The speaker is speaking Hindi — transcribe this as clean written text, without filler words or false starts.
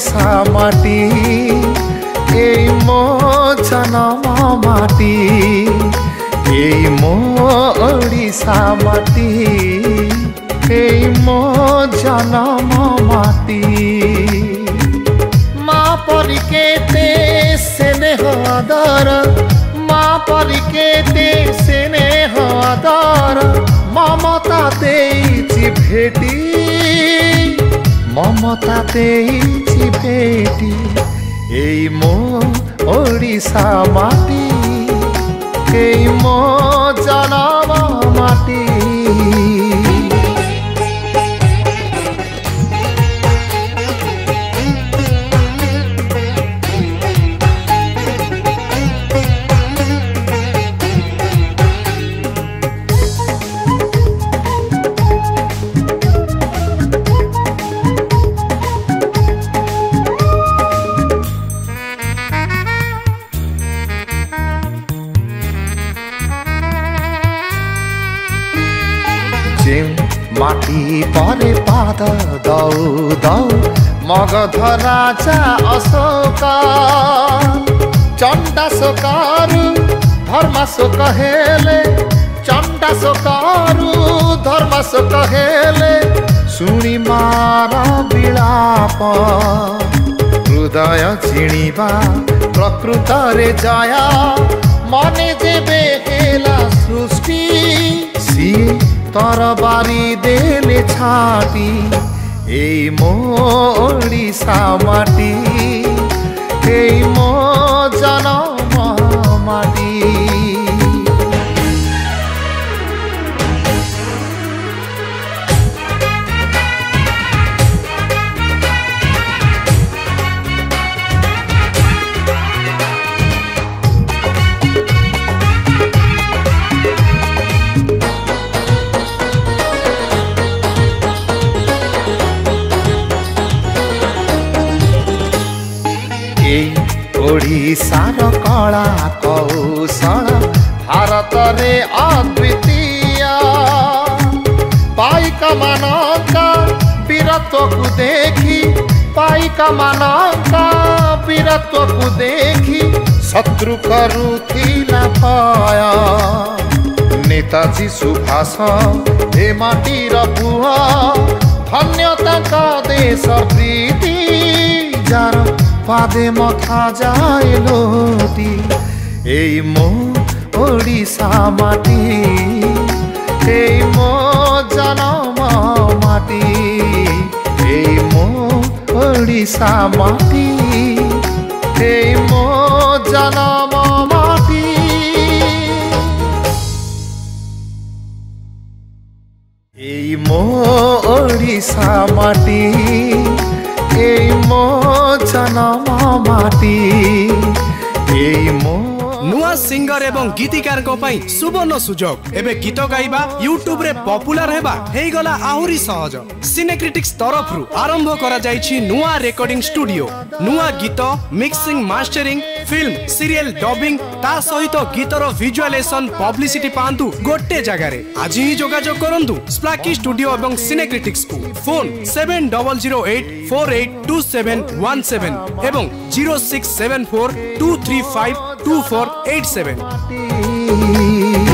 ओडिशा माटी এই মো জনম মাটি এই মো ওড়িশা মাটি এই মো জনম মাটি মা পরিকেতে স্নেহ আদর মা পরিকেতে স্নেহ আদর মমতা দেইছি ভেটি মমতা দেইছি ভেটি এই মো ওড়িশা মাটি এই মো জনম মাটি মাটি পরে পাদ দৌ দৌ মগধ রাজা অশোক চণ্ডাশোকরু ধর্মাশোক হেলে চণ্ডাশোকরু ধর্মাশোক হেলে শুনি মার বিলাপ হৃদয় চিণিবা প্রকৃতরে জয়া মনে যেবে হেলা সৃষ্টি সিয়ে तरबारी देले छाटी এই মো ওড়িশা মাটি এই মো জনম মাটি ओडिशार कला कौशल भारत रे अद्वितीय पाइका मानका वीरत्व को देखी पाइका मानका वीरत्व को देखी शत्रु करुथिला भय नेताजी सुभाष हे माटीर पुआ धन्यता का देश प्रीति जार पादे मथा जाए लोटी এই মো ওড়িশা মাটি এই মো জনম মাটি এই মো ওড়িশা মাটি এই মো জনম মাটি এই মো ওড়িশা মাটি এই মো জনম মাটি এই মো नुआ सिंगर एवं गीतिकार को पई सुवर्ण सुजोग एबे गीत गाइबा यूट्यूब रे पॉपुलर हेबा हेई गला आहुरी सहज सिनेक्रिटिक्स तरफ रु आरंभ करा जाईछि नुआ रेकॉर्डिंग स्टूडियो नुआ गीत mixing mastering film serial dubbing ता सहित गीतर विजुअलाइजेशन पब्लिसिटी पांतु गोटे जगह रे आज ही जोगाजोग करंतु स्प्लाकी स्टूडियो एवं सिनेक्रिटिक्स को फोन 7008482717 एवं 0674235247